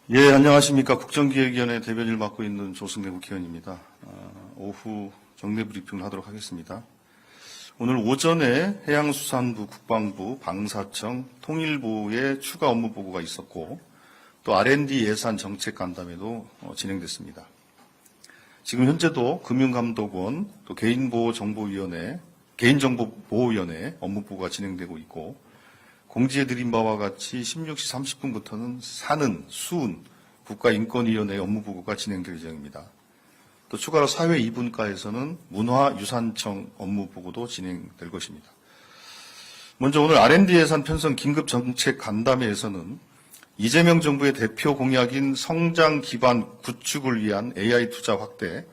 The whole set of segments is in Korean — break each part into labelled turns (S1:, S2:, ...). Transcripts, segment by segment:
S1: 예, 안녕하십니까. 국정기획위원회 대변인을 맡고 있는 조승래 국회의원입니다. 오후 정례 브리핑을 하도록 하겠습니다. 오늘 오전에 해양수산부, 국방부, 방사청, 통일부의 추가 업무 보고가 있었고 또 R&D 예산 정책 간담회도 진행됐습니다. 지금 현재도 금융감독원, 또 개인정보보호위원회 업무 보고가 진행되고 있고 공지해드린 바와 같이 16시 30분부터는 사는, 수은, 국가인권위원회 업무보고가 진행될 예정입니다. 또 추가로 사회 2분과에서는 문화유산청 업무보고도 진행될 것입니다. 먼저 오늘 R&D 예산 편성 긴급정책 간담회에서는 이재명 정부의 대표 공약인 성장 기반 구축을 위한 AI 투자 확대,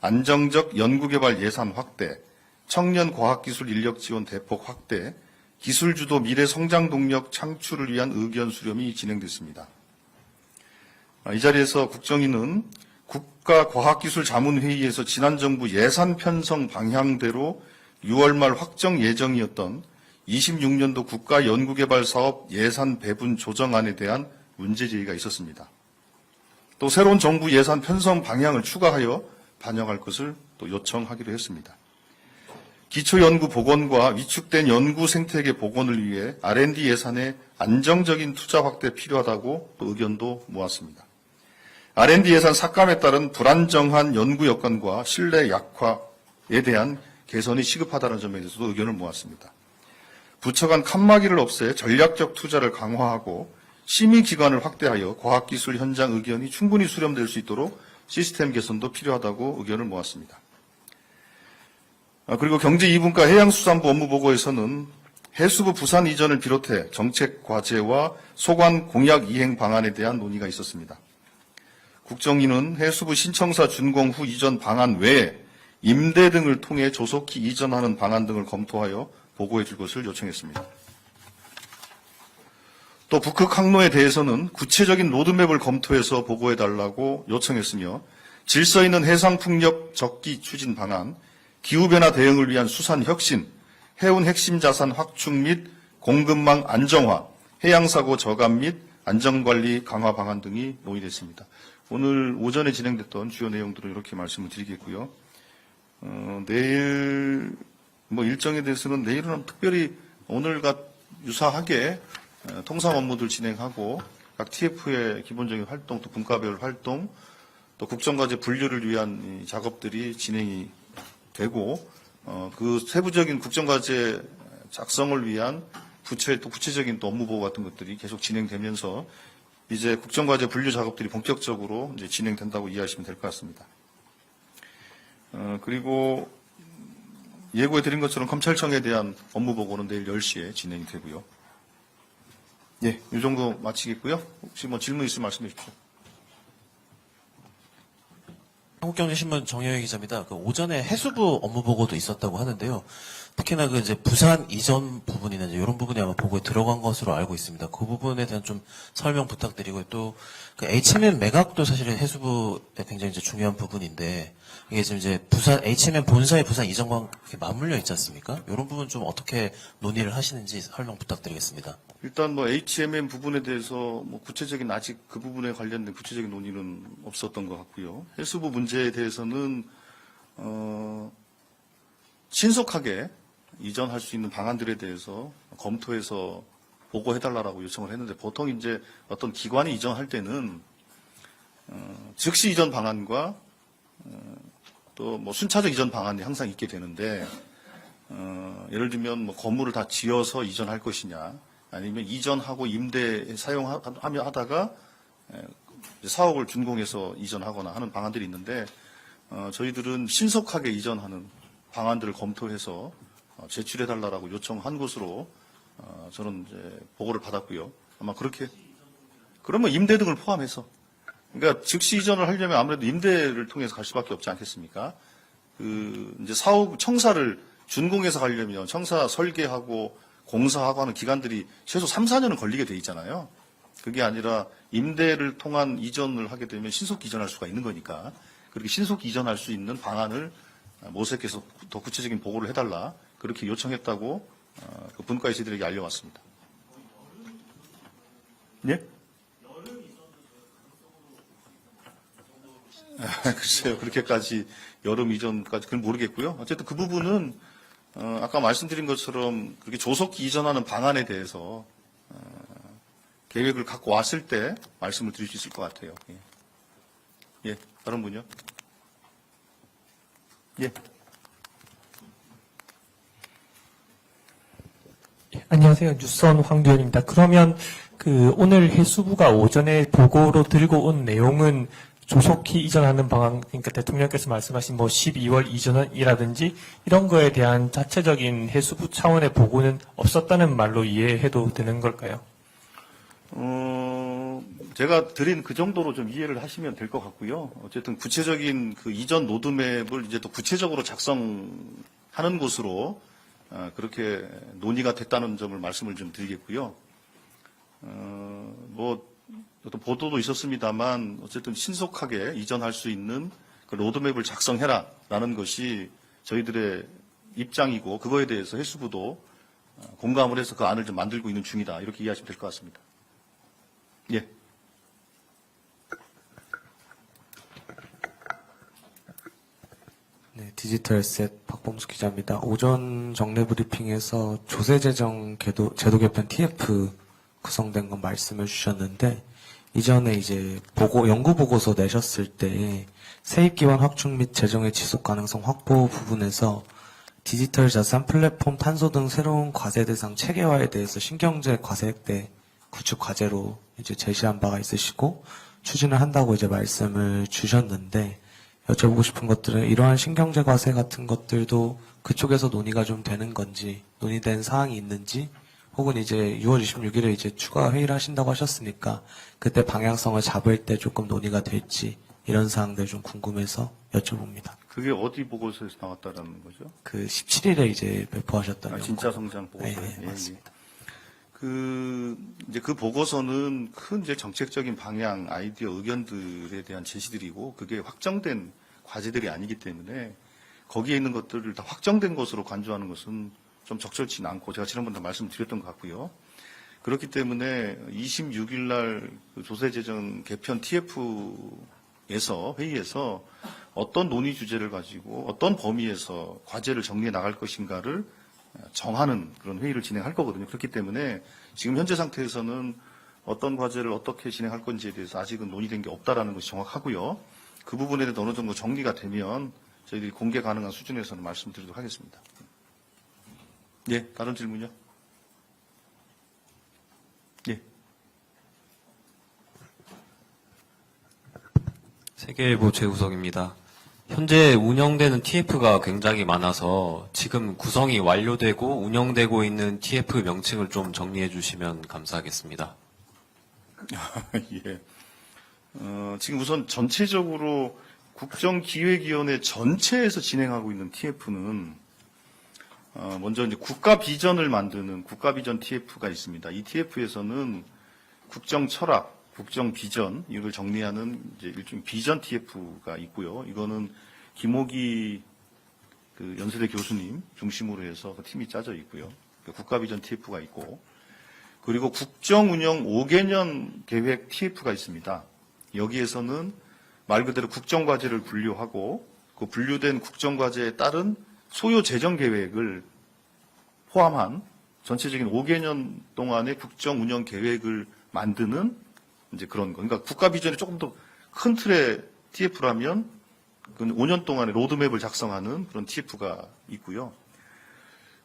S1: 안정적 연구개발 예산 확대, 청년 과학기술 인력 지원 대폭 확대, 기술주도 미래 성장 동력 창출을 위한 의견 수렴이 진행됐습니다. 이 자리에서 국정위는 국가과학기술자문회의에서 지난 정부 예산 편성 방향대로 6월 말 확정 예정이었던 26년도 국가연구개발사업 예산 배분 조정안에 대한 문제제기가 있었습니다. 또 새로운 정부 예산 편성 방향을 추가하여 반영할 것을 또 요청하기로 했습니다. 기초연구 복원과 위축된 연구 생태계 복원을 위해 R&D 예산의 안정적인 투자 확대 필요하다고 또 의견도 모았습니다. R&D 예산 삭감에 따른 불안정한 연구 여건과 신뢰 약화에 대한 개선이 시급하다는 점에 대해서도 의견을 모았습니다. 부처 간 칸막이를 없애 전략적 투자를 강화하고 심의기관을 확대하여 과학기술 현장 의견이 충분히 수렴될 수 있도록 시스템 개선도 필요하다고 의견을 모았습니다. 그리고 경제 2분과 해양수산부 업무보고에서는 해수부 부산 이전을 비롯해 정책 과제와 소관 공약 이행 방안에 대한 논의가 있었습니다. 국정위는 해수부 신청사 준공 후 이전 방안 외에 임대 등을 통해 조속히 이전하는 방안 등을 검토하여 보고해 줄 것을 요청했습니다. 또 북극 항로에 대해서는 구체적인 로드맵을 검토해서 보고해 달라고 요청했으며 질서 있는 해상풍력 적기 추진 방안, 기후변화 대응을 위한 수산 혁신, 해운 핵심 자산 확충 및 공급망 안정화, 해양사고 저감 및 안전관리 강화 방안 등이 논의됐습니다. 오늘 오전에 진행됐던 주요 내용들을 이렇게 말씀을 드리겠고요. 내일 일정에 대해서는 내일은 특별히 오늘과 유사하게 통상 업무들 진행하고 각 TF의 기본적인 활동, 또 분과별 활동, 또 국정과제 분류를 위한 작업들이 진행이 되고 그 세부적인 국정과제 작성을 위한 부처의 또 구체적인 또 업무 보고 같은 것들이 계속 진행되면서 이제 국정과제 분류 작업들이 본격적으로 이제 진행된다고 이해하시면 될 것 같습니다. 그리고 예고해 드린 것처럼 검찰청에 대한 업무 보고는 내일 10시에 진행이 되고요. 예, 이 정도 마치겠고요. 혹시 질문 있으면 말씀해 주십시오.
S2: 한국경제신문 정효희 기자입니다. 오전에 해수부 업무 보고도 있었다고 하는데요. 특히나 이제 부산 이전 부분이나 이런 부분이 아마 보고에 들어간 것으로 알고 있습니다. 그 부분에 대한 좀 설명 부탁드리고 또 HMM 매각도 사실은 해수부에 굉장히 이제 중요한 부분인데 이게 지금 이제 부산 HMM 본사의 부산 이전과 맞물려 있지 않습니까? 이런 부분 좀 어떻게 논의를 하시는지 설명 부탁드리겠습니다.
S1: 일단 HMM 부분에 대해서 구체적인 아직 그 부분에 관련된 구체적인 논의는 없었던 것 같고요. 해수부 문제에 대해서는 신속하게 이전할 수 있는 방안들에 대해서 검토해서 보고해달라고 요청을 했는데 보통 이제 어떤 기관이 이전할 때는 즉시 이전 방안과 또 순차적 이전 방안이 항상 있게 되는데 예를 들면 건물을 다 지어서 이전할 것이냐 아니면 이전하고 임대 사용하며 하다가 사옥을 준공해서 이전하거나 하는 방안들이 있는데 저희들은 신속하게 이전하는 방안들을 검토해서 제출해달라고 요청한 것으로 저는 이제 보고를 받았고요. 아마 그렇게 그러면 임대 등을 포함해서 그러니까 즉시 이전을 하려면 아무래도 임대를 통해서 갈 수밖에 없지 않겠습니까? 이제 사업 청사를 준공해서 가려면 청사 설계하고 공사하고 하는 기간들이 최소 3, 4년은 걸리게 돼 있잖아요. 그게 아니라 임대를 통한 이전을 하게 되면 신속 이전할 수가 있는 거니까 그렇게 신속 이전할 수 있는 방안을 모색해서 더 구체적인 보고를 해달라 그렇게 요청했다고 그 분과의 저희들에게 알려왔습니다. 예? 글쎄요, 그렇게까지 여름 이전까지 그건 모르겠고요. 어쨌든 그 부분은 아까 말씀드린 것처럼 그렇게 조속히 이전하는 방안에 대해서 계획을 갖고 왔을 때 말씀을 드릴 수 있을 것 같아요. 예, 다른 분요? 예.
S3: 안녕하세요. 뉴스원 황두현입니다. 그러면 오늘 해수부가 오전에 보고로 들고 온 내용은 조속히 이전하는 방안, 그러니까 대통령께서 말씀하신 12월 이전이라든지 이런 거에 대한 자체적인 해수부 차원의 보고는 없었다는 말로 이해해도 되는 걸까요?
S1: 제가 드린 그 정도로 좀 이해를 하시면 될 것 같고요. 어쨌든 구체적인 그 이전 로드맵을 이제 또 구체적으로 작성하는 것으로 그렇게 논의가 됐다는 점을 말씀을 좀 드리겠고요. 어떤 보도도 있었습니다만 어쨌든 신속하게 이전할 수 있는 그 로드맵을 작성해라라는 것이 저희들의 입장이고 그거에 대해서 해수부도 공감을 해서 그 안을 좀 만들고 있는 중이다 이렇게 이해하시면 될 것 같습니다. 예.
S4: 네, 디지털셋 박범수 기자입니다. 오전 정례 브리핑에서 조세재정 제도 개편 TF 구성된 건 말씀해 주셨는데 이전에 이제 연구 보고서 내셨을 때 세입 기반 확충 및 재정의 지속 가능성 확보 부분에서 디지털 자산 플랫폼 탄소 등 새로운 과세 대상 체계화에 대해서 신경제 과세 획대 구축 과제로 이제 제시한 바가 있으시고 추진을 한다고 이제 말씀을 주셨는데 여쭤보고 싶은 것들은 이러한 신경제 과세 같은 것들도 그쪽에서 논의가 좀 되는 건지 논의된 사항이 있는지 혹은 이제 6월 26일에 이제 추가 회의를 하신다고 하셨으니까 그때 방향성을 잡을 때 조금 논의가 될지 이런 사항들 좀 궁금해서 여쭤봅니다.
S1: 그게 어디 보고서에서 나왔다라는 거죠?
S4: 그 17일에 이제 배포하셨다는
S1: 진짜 성장 보고서.
S4: 네, 맞습니다.
S1: 이제 그 보고서는 큰 이제 정책적인 방향, 아이디어, 의견들에 대한 제시들이고 그게 확정된 과제들이 아니기 때문에 거기에 있는 것들을 다 확정된 것으로 간주하는 것은 좀 적절치는 않고 제가 지난번에 말씀드렸던 것 같고요. 그렇기 때문에 26일 날 조세재정 개편 TF에서 회의에서 어떤 논의 주제를 가지고 어떤 범위에서 과제를 정리해 나갈 것인가를 정하는 그런 회의를 진행할 거거든요. 그렇기 때문에 지금 현재 상태에서는 어떤 과제를 어떻게 진행할 건지에 대해서 아직은 논의된 게 없다라는 것이 정확하고요. 그 부분에 대해서 어느 정도 정리가 되면 저희들이 공개 가능한 수준에서는 말씀드리도록 하겠습니다. 예, 다른 질문요? 예.
S5: 세계일보 최우석입니다. 현재 운영되는 TF가 굉장히 많아서 지금 구성이 완료되고 운영되고 있는 TF 명칭을 좀 정리해 주시면 감사하겠습니다.
S1: 예. 지금 우선 전체적으로 국정기획위원회 전체에서 진행하고 있는 TF는 먼저 이제 국가 비전을 만드는 국가 비전 TF가 있습니다. 이 TF에서는 국정 철학, 국정 비전 이걸 정리하는 이제 일종의 비전 TF가 있고요. 이거는 김호기 그 연세대 교수님 중심으로 해서 그 팀이 짜져 있고요. 국가 비전 TF가 있고 그리고 국정 운영 5개년 계획 TF가 있습니다. 여기에서는 말 그대로 국정 과제를 분류하고 그 분류된 국정 과제에 따른 소요 재정 계획을 포함한 전체적인 5개년 동안의 국정 운영 계획을 만드는 이제 그런 거. 그러니까 국가 비전이 조금 더 큰 틀의 TF라면 그 5년 동안의 로드맵을 작성하는 그런 TF가 있고요.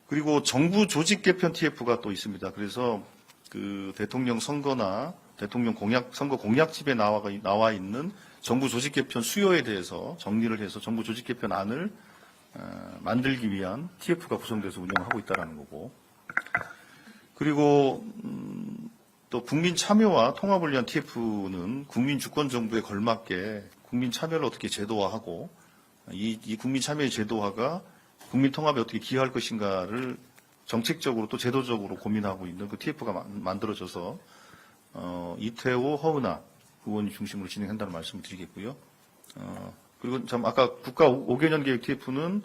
S1: 그리고 정부 조직 개편 TF가 또 있습니다. 그래서 그 대통령 선거나 대통령 선거 공약집에 나와 있는 정부 조직 개편 수요에 대해서 정리를 해서 정부 조직 개편 안을 만들기 위한 TF가 구성돼서 운영하고 있다는 거고. 그리고 또 국민 참여와 통합을 위한 TF는 국민 주권 정부에 걸맞게 국민 참여를 어떻게 제도화하고 이 국민 참여의 제도화가 국민 통합에 어떻게 기여할 것인가를 정책적으로 또 제도적으로 고민하고 있는 그 TF가 만들어져서 이태호, 허은하 의원이 중심으로 진행한다는 말씀을 드리겠고요. 그리고 참 아까 국가 5개년 계획 TF는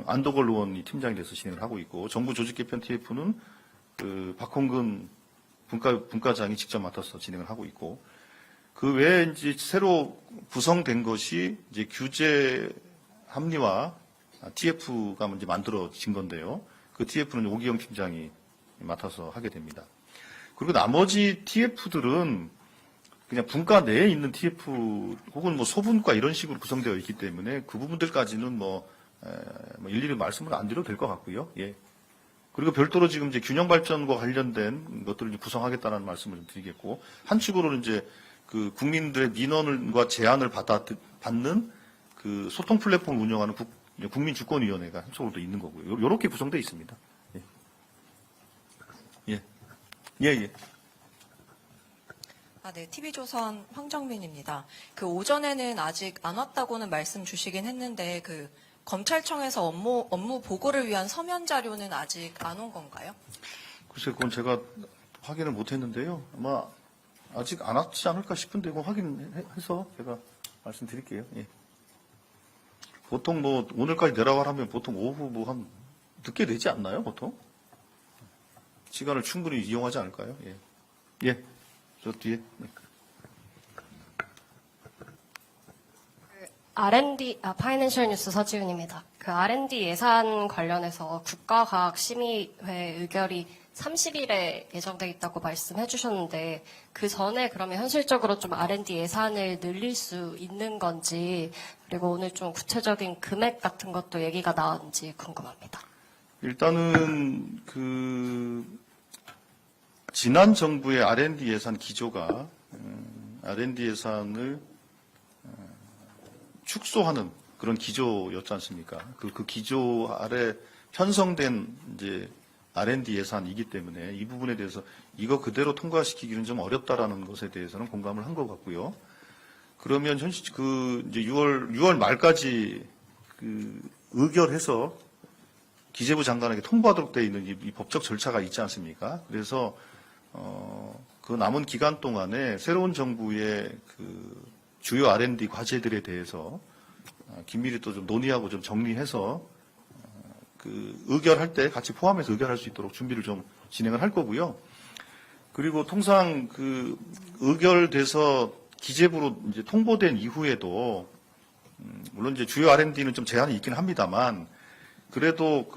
S1: 안도걸 의원이 팀장이 돼서 진행을 하고 있고 정부 조직 개편 TF는 그 박홍근 분과장이 직접 맡아서 진행을 하고 있고 그 외에 이제 새로 구성된 것이 이제 규제 합리화 TF가 이제 만들어진 건데요. 그 TF는 오기영 팀장이 맡아서 하게 됩니다. 그리고 나머지 TF들은 그냥 분과 내에 있는 TF 혹은 뭐 소분과 이런 식으로 구성되어 있기 때문에 그 부분들까지는 뭐 일일이 말씀을 안 드려도 될 것 같고요. 예. 그리고 별도로 지금 이제 균형 발전과 관련된 것들을 이제 구성하겠다는 말씀을 좀 드리겠고, 한축으로는 이제 그 국민들의 민원과 제안을 받는 그 소통 플랫폼을 운영하는 국민주권위원회가 한쪽으로 도 있는 거고요. 이렇게 구성되어 있습니다. 예. 예. 예, 예.
S6: 네, TV조선 황정민입니다. 그 오전에는 아직 안 왔다고는 말씀 주시긴 했는데 그 검찰청에서 업무 보고를 위한 서면 자료는 아직 안 온 건가요?
S1: 글쎄, 그건 제가 확인을 못 했는데요. 아마 아직 안 왔지 않을까 싶은데, 그거 확인해서 제가 말씀드릴게요. 예. 보통 뭐, 오늘까지 내려가라면 보통 오후 뭐 한, 늦게 되지 않나요, 보통? 시간을 충분히 이용하지 않을까요? 예. 예. 저 뒤에. 네.
S7: 파이낸셜 뉴스 서지훈입니다. 그 R&D 예산 관련해서 국가과학심의회 의결이 30일에 예정돼 있다고 말씀해 주셨는데 그 전에 그러면 현실적으로 좀 R&D 예산을 늘릴 수 있는 건지 그리고 오늘 좀 구체적인 금액 같은 것도 얘기가 나왔는지 궁금합니다.
S1: 일단은 지난 정부의 R&D 예산 기조가 R&D 예산을 축소하는 그런 기조였지 않습니까? 그 기조 아래 편성된 이제 R&D 예산이기 때문에 이 부분에 대해서 이거 그대로 통과시키기는 좀 어렵다라는 것에 대해서는 공감을 한 것 같고요. 그러면 이제 6월 말까지 의결해서 기재부 장관에게 통보하도록 되어 있는 이 법적 절차가 있지 않습니까? 그래서 그 남은 기간 동안에 새로운 정부의 주요 R&D 과제들에 대해서 긴밀히 또 좀 논의하고 좀 정리해서 의결할 때 같이 포함해서 의결할 수 있도록 준비를 좀 진행을 할 거고요. 그리고 통상 의결돼서 기재부로 이제 통보된 이후에도 물론 이제 주요 R&D는 좀 제한이 있긴 합니다만 그래도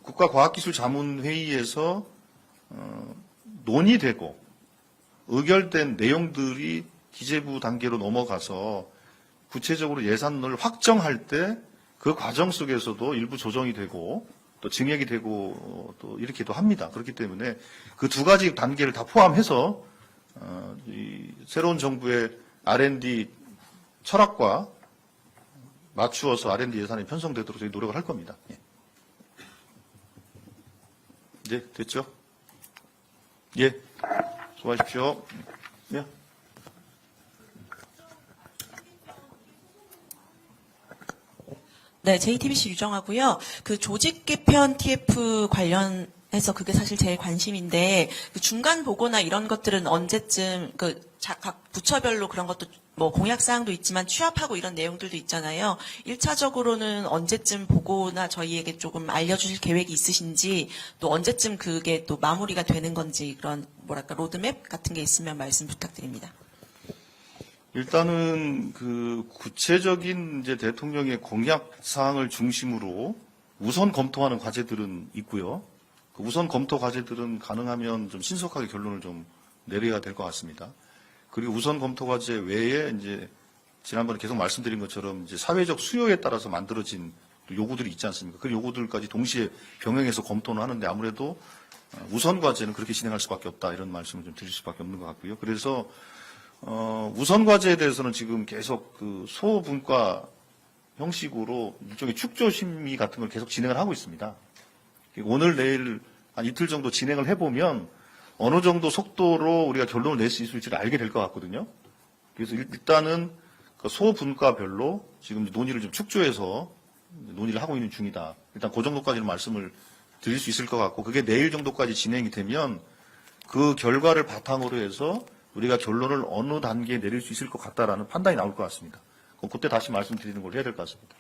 S1: 국가과학기술자문회의에서 논의되고 의결된 내용들이 기재부 단계로 넘어가서 구체적으로 예산을 확정할 때 그 과정 속에서도 일부 조정이 되고 또 증액이 되고 또 이렇게도 합니다. 그렇기 때문에 그 두 가지 단계를 다 포함해서 이 새로운 정부의 R&D 철학과 맞추어서 R&D 예산이 편성되도록 저희 노력을 할 겁니다. 예. 네, 됐죠? 예, 수고하십시오. 예.
S8: 네, JTBC 유정하고요. 그 조직 개편 TF 관련해서 그게 사실 제일 관심인데 그 중간 보고나 이런 것들은 언제쯤 각 부처별로 그런 것도 뭐 공약 사항도 있지만 취합하고 이런 내용들도 있잖아요. 1차적으로는 언제쯤 보고나 저희에게 조금 알려주실 계획이 있으신지 또 언제쯤 그게 또 마무리가 되는 건지 그런 뭐랄까 로드맵 같은 게 있으면 말씀 부탁드립니다.
S1: 일단은 구체적인 이제 대통령의 공약 사항을 중심으로 우선 검토하는 과제들은 있고요. 그 우선 검토 과제들은 가능하면 좀 신속하게 결론을 좀 내려야 될 것 같습니다. 그리고 우선 검토 과제 외에 이제 지난번에 계속 말씀드린 것처럼 이제 사회적 수요에 따라서 만들어진 요구들이 있지 않습니까? 그 요구들까지 동시에 병행해서 검토는 하는데 아무래도 우선 과제는 그렇게 진행할 수밖에 없다 이런 말씀을 좀 드릴 수밖에 없는 것 같고요. 그래서 우선 과제에 대해서는 지금 계속 소분과 형식으로 일종의 축조 심의 같은 걸 계속 진행을 하고 있습니다. 오늘 내일 한 이틀 정도 진행을 해보면 어느 정도 속도로 우리가 결론을 낼 수 있을지를 알게 될 것 같거든요. 그래서 일단은 소분과별로 지금 논의를 좀 축조해서 논의를 하고 있는 중이다. 일단 그 정도까지는 말씀을 드릴 수 있을 것 같고 그게 내일 정도까지 진행이 되면 그 결과를 바탕으로 해서 우리가 결론을 어느 단계에 내릴 수 있을 것 같다라는 판단이 나올 것 같습니다. 그때 다시 말씀드리는 걸 해야 될 것 같습니다.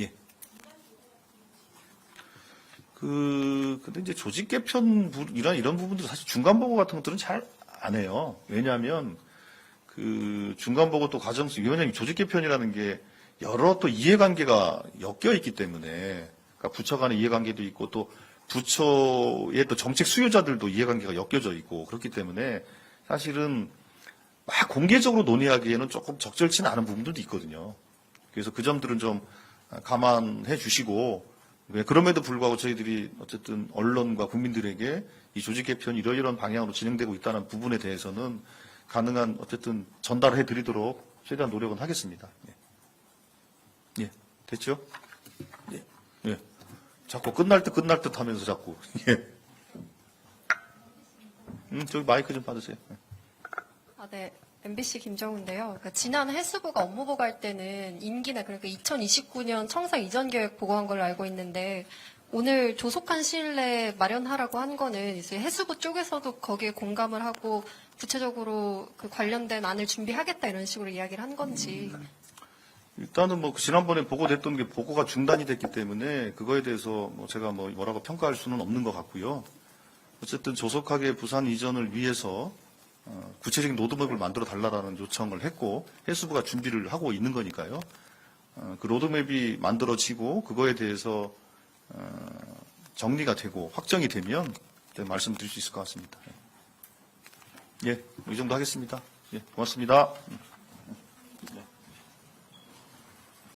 S1: 예. 근데 이제 조직 개편 이런 부분들 사실 중간 보고 같은 것들은 잘 안 해요. 왜냐하면 그 중간 보고 또 과정 속 위원장님 조직 개편이라는 게 여러 또 이해관계가 엮여 있기 때문에 그러니까 부처 간의 이해관계도 있고 또 부처의 또 정책 수요자들도 이해관계가 엮여져 있고 그렇기 때문에 사실은 막 공개적으로 논의하기에는 조금 적절치는 않은 부분들도 있거든요. 그래서 그 점들은 좀 감안해 주시고 그럼에도 불구하고 저희들이 어쨌든 언론과 국민들에게 이 조직 개편이 이러이러한 방향으로 진행되고 있다는 부분에 대해서는 가능한 어쨌든 전달해 드리도록 최대한 노력은 하겠습니다. 예. 됐죠? 예. 예. 자꾸 끝날 듯 하면서 자꾸. 예. 저기 마이크 좀 받으세요.
S9: 아, 네. MBC 김정우인데요. 그러니까 지난 해수부가 업무 보고할 때는 임기나 그러니까 2029년 청사 이전 계획 보고한 걸로 알고 있는데 오늘 조속한 시일 내에 마련하라고 한 거는 이제 해수부 쪽에서도 거기에 공감을 하고 구체적으로 그 관련된 안을 준비하겠다 이런 식으로 이야기를 한 건지.
S1: 일단은 뭐 지난번에 보고됐던 게 보고가 중단이 됐기 때문에 그거에 대해서 뭐 제가 뭐라고 평가할 수는 없는 것 같고요. 어쨌든 조속하게 부산 이전을 위해서 구체적인 로드맵을 만들어 달라라는 요청을 했고 해수부가 준비를 하고 있는 거니까요. 그 로드맵이 만들어지고 그거에 대해서 정리가 되고 확정이 되면 말씀드릴 수 있을 것 같습니다. 예, 이 정도 하겠습니다. 예, 고맙습니다.